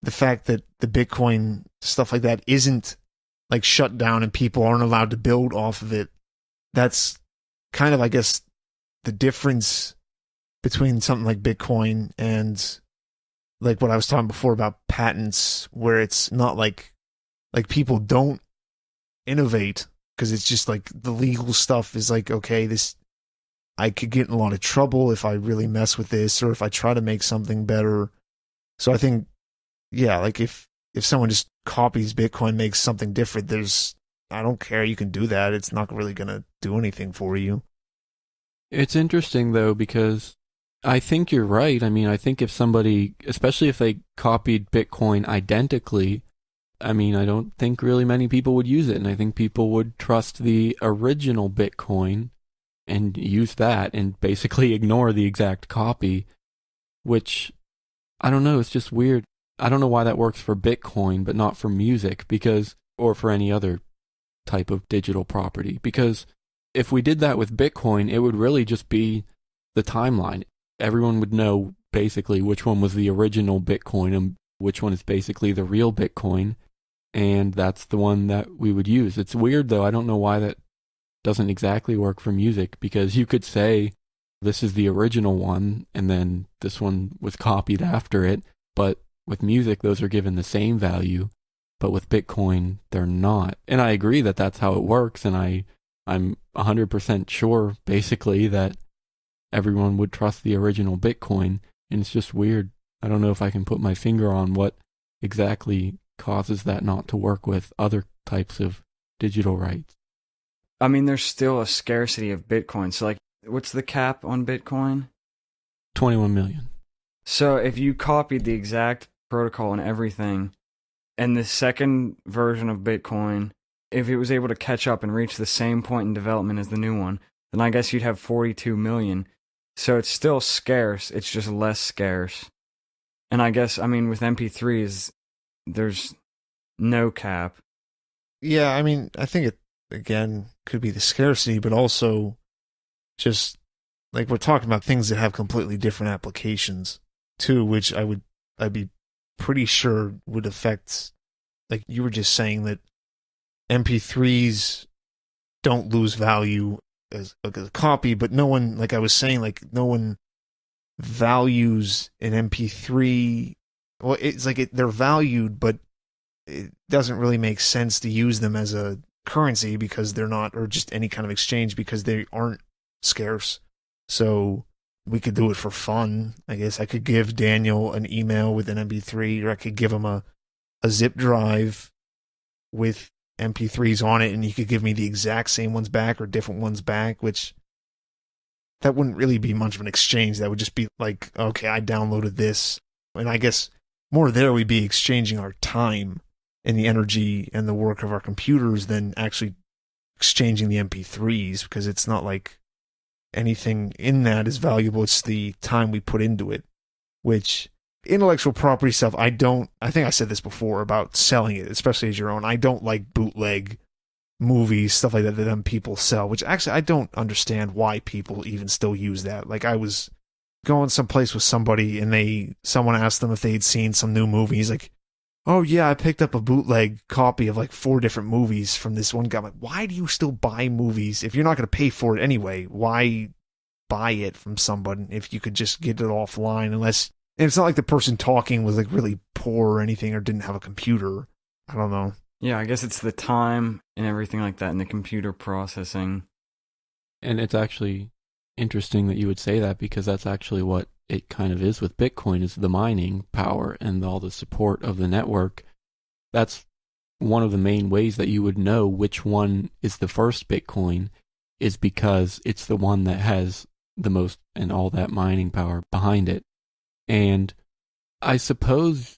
the fact that the Bitcoin stuff like that isn't like shut down and people aren't allowed to build off of it, that's kind of, I guess, the difference between something like Bitcoin and like what I was talking before about patents, where it's not like people don't innovate because it's just like the legal stuff is like, okay, this, I could get in a lot of trouble if I really mess with this or if I try to make something better. So I think, yeah, like if someone just copies Bitcoin, makes something different, I don't care, you can do that. It's not really going to do anything for you. It's interesting though, because I think you're right. I mean, I think if somebody, especially if they copied Bitcoin identically, I mean, I don't think really many people would use it. And I think people would trust the original Bitcoin and use that and basically ignore the exact copy, which, I don't know, it's just weird. I don't know why that works for Bitcoin, but not for music, because, or for any other type of digital property. Because if we did that with Bitcoin, it would really just be the timeline. Everyone would know basically which one was the original Bitcoin and which one is basically the real Bitcoin. And that's the one that we would use. It's weird though. I don't know why that doesn't exactly work for music, because you could say this is the original one and then this one was copied after it. But with music, those are given the same value. But with Bitcoin, they're not. And I agree that that's how it works. And I'm 100% sure basically that everyone would trust the original Bitcoin. And it's just weird. I don't know if I can put my finger on what exactly causes that not to work with other types of digital rights. I mean, there's still a scarcity of Bitcoin. So, like, what's the cap on Bitcoin? 21 million. So, if you copied the exact protocol and everything, and the second version of Bitcoin, if it was able to catch up and reach the same point in development as the new one, then I guess you'd have 42 million. So, it's still scarce. It's just less scarce. And I guess, I mean, with MP3s, there's no cap. Yeah, I mean, I think it, again, could be the scarcity, but also just, like, we're talking about things that have completely different applications, too, which I'd be pretty sure would affect, like you were just saying, that MP3s don't lose value as a copy, but no one, like I was saying, like, no one values an MP3. Well, it's like they're valued, but it doesn't really make sense to use them as a currency because they're not, or just any kind of exchange because they aren't scarce. So we could do it for fun. I guess I could give Daniel an email with an MP3, or I could give him a zip drive with MP3s on it, and he could give me the exact same ones back or different ones back, which that wouldn't really be much of an exchange. That would just be like, okay, I downloaded this. And I guess more there we'd be exchanging our time and the energy and the work of our computers than actually exchanging the MP3s, because it's not like anything in that is valuable. It's the time we put into it, which intellectual property stuff, I think I said this before about selling it, especially as your own. I don't like bootleg movies, stuff like that them people sell, which actually I don't understand why people even still use that. Like, I was going someplace with somebody and someone asked them if they'd seen some new movie. He's like, oh yeah, I picked up a bootleg copy of like 4 different movies from this one guy. I'm like, why do you still buy movies? If you're not going to pay for it anyway, why buy it from someone if you could just get it offline? And it's not like the person talking was like really poor or anything or didn't have a computer. I don't know. Yeah, I guess it's the time and everything like that and the computer processing. And it's actually interesting that you would say that, because that's actually what it kind of is with Bitcoin, is the mining power and all the support of the network. That's one of the main ways that you would know which one is the first Bitcoin, is because it's the one that has the most and all that mining power behind it. And I suppose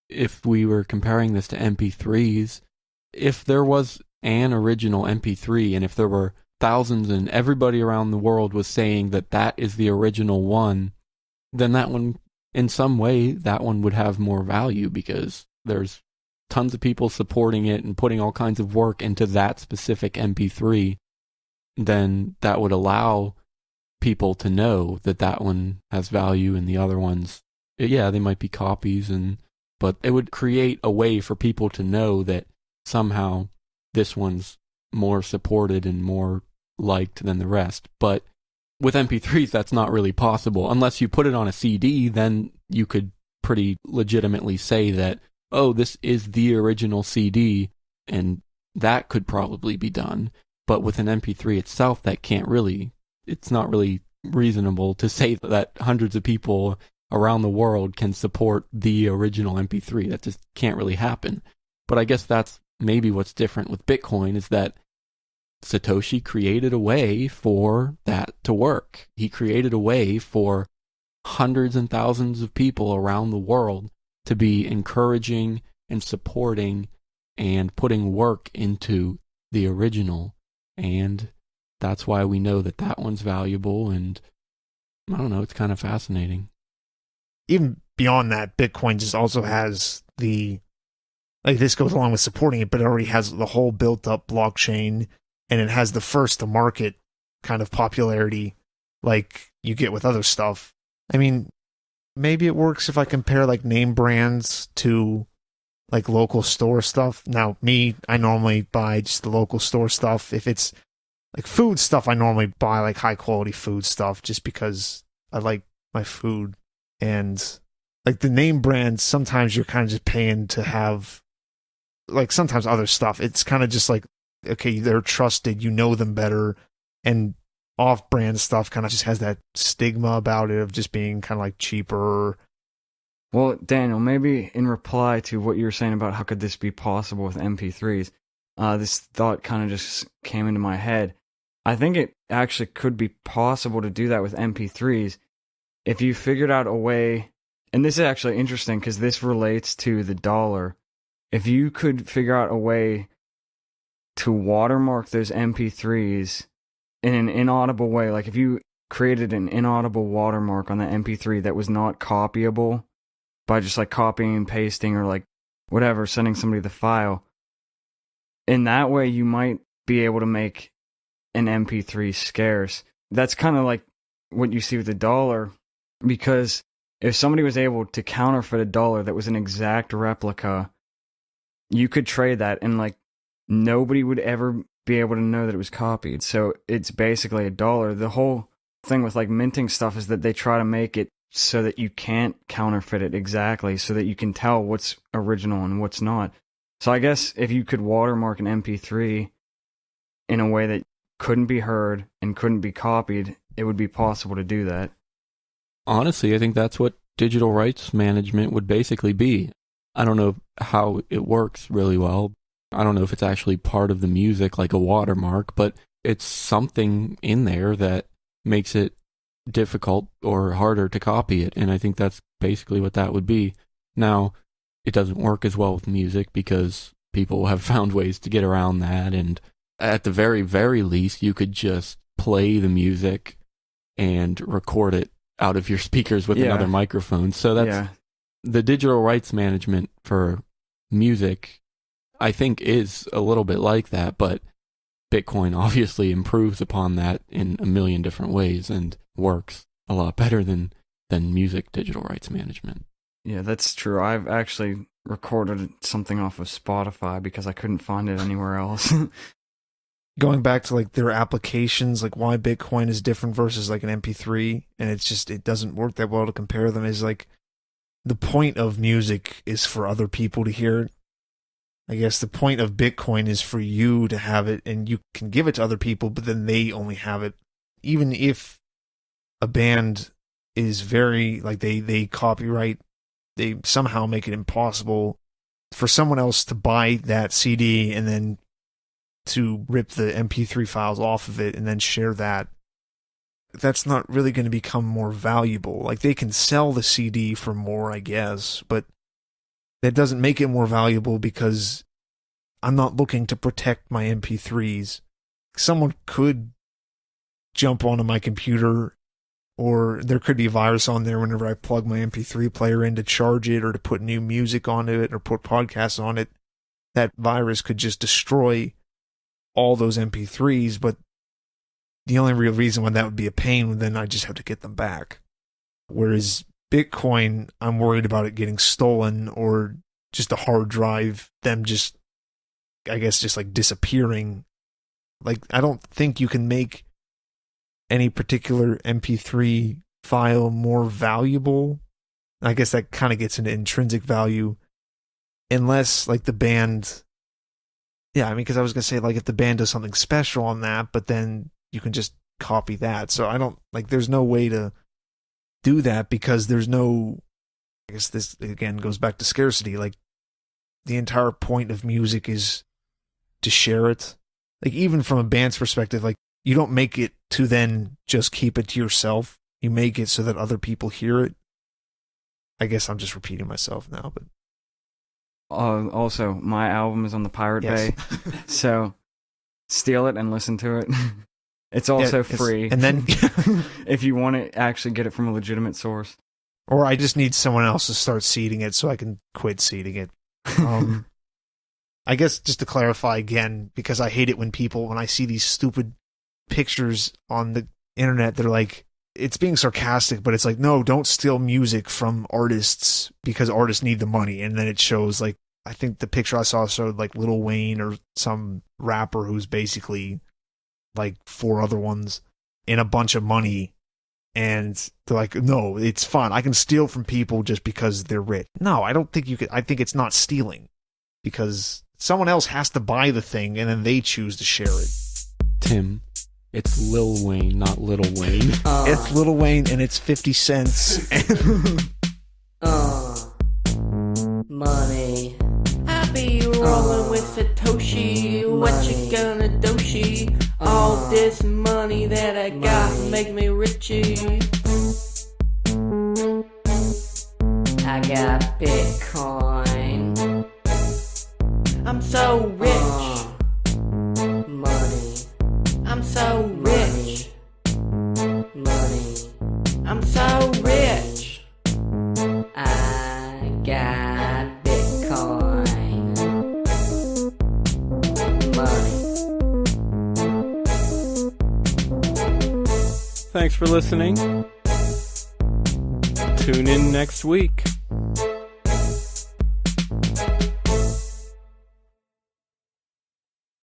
if we were comparing this to MP3s, if there was an original MP3 and if there were thousands and everybody around the world was saying that that is the original one, then that one, in some way, that one would have more value, because there's tons of people supporting it and putting all kinds of work into that specific MP3. Then that would allow people to know that that one has value and the other ones, yeah, they might be copies, but it would create a way for people to know that somehow this one's more supported and more liked than the rest. But with MP3s, that's not really possible. Unless you put it on a CD, then you could pretty legitimately say that, oh, this is the original CD, and that could probably be done. But with an MP3 itself, it's not really reasonable to say that hundreds of people around the world can support the original MP3. That just can't really happen. But I guess that's maybe what's different with Bitcoin, is that Satoshi created a way for that to work. He created a way for hundreds and thousands of people around the world to be encouraging and supporting and putting work into the original. And that's why we know that that one's valuable. And I don't know, it's kind of fascinating. Even beyond that, Bitcoin just also has this goes along with supporting it, but it already has the whole built up blockchain, and it has the first to market kind of popularity like you get with other stuff. I mean, maybe it works if I compare like name brands to like local store stuff. Now, I normally buy just the local store stuff. If it's like food stuff, I normally buy like high quality food stuff just because I like my food. And like the name brands, sometimes you're kind of just paying to have, like, sometimes other stuff. It's kind of just like, okay, they're trusted, you know them better. And off-brand stuff kind of just has that stigma about it of just being kind of like cheaper. Well, Daniel, maybe in reply to what you were saying about how could this be possible with MP3s, this thought kind of just came into my head. I think it actually could be possible to do that with MP3s if you figured out a way, and this is actually interesting because this relates to the dollar. If you could figure out a way to watermark those MP3s in an inaudible way, like if you created an inaudible watermark on the MP3 that was not copyable by just like copying and pasting or like whatever, sending somebody the file, in that way you might be able to make an MP3 scarce. That's kind of like what you see with the dollar, because if somebody was able to counterfeit a dollar that was an exact replica, you could trade that and like nobody would ever be able to know that it was copied. So it's basically a dollar. The whole thing with like minting stuff is that they try to make it so that you can't counterfeit it exactly, so that you can tell what's original and what's not. So I guess if you could watermark an MP3 in a way that couldn't be heard and couldn't be copied, it would be possible to do that. Honestly, I think that's what digital rights management would basically be. I don't know how it works really well. I don't know if it's actually part of the music like a watermark, but it's something in there that makes it difficult or harder to copy it. And I think that's basically what that would be. Now, it doesn't work as well with music because people have found ways to get around that. And at the very, very least, you could just play the music and record it out of your speakers with another microphone. So that's the digital rights management for music, I think, is a little bit like that, but Bitcoin obviously improves upon that in a million different ways and works a lot better than music digital rights management. Yeah, that's true. I've actually recorded something off of Spotify because I couldn't find it anywhere else. Going back to like their applications, like why Bitcoin is different versus like an MP3, and it doesn't work that well to compare them, is like the point of music is for other people to hear it. I guess the point of Bitcoin is for you to have it, and you can give it to other people, but then they only have it. Even if a band is very, like they copyright, they somehow make it impossible for someone else to buy that CD and then to rip the MP3 files off of it and then share that. That's not really going to become more valuable. Like, they can sell the CD for more, I guess, but that doesn't make it more valuable because I'm not looking to protect my MP3s. Someone could jump onto my computer, or there could be a virus on there whenever I plug my MP3 player in to charge it or to put new music onto it or put podcasts on it. That virus could just destroy all those MP3s, but the only real reason why that would be a pain would then I just have to get them back. Whereas Bitcoin, I'm worried about it getting stolen or just a hard drive, them just, I guess, just like disappearing. Like, I don't think you can make any particular MP3 file more valuable. I guess that kind of gets into intrinsic value, unless like the band. Yeah, I mean, because I was going to say, like, if the band does something special on that, but then you can just copy that. So I don't, like, there's no way to do that because there's no, I guess this, again, goes back to scarcity. Like, the entire point of music is to share it. Like, even from a band's perspective, like, you don't make it to then just keep it to yourself. You make it so that other people hear it. I guess I'm just repeating myself now, but. Also, my album is on the Pirate Yes. Bay, so steal it and listen to it. It's also free. And then, if you want to actually get it from a legitimate source. or I just need someone else to start seeding it so I can quit seeding it. I guess just to clarify again, because I hate it when I see these stupid pictures on the internet, they're like, it's being sarcastic, but it's like, no, don't steal music from artists because artists need the money. And then it shows, like, I think the picture I saw showed like Lil Wayne or some rapper who's basically like 4 other ones in a bunch of money. And they're like, no, it's fine. I can steal from people just because they're rich. No, I don't think you could. I think it's not stealing because someone else has to buy the thing and then they choose to share it. Tim, it's Lil Wayne, not Little Wayne. It's Lil Wayne and it's 50 cents. Money. I be rolling with Satoshi. What you gonna doshi? All this money that I got make me richy. I got Bitcoin. I'm so rich. Money. I'm so rich. Money. I'm so rich. I got Bitcoin. Money. Thanks for listening. Tune in next week.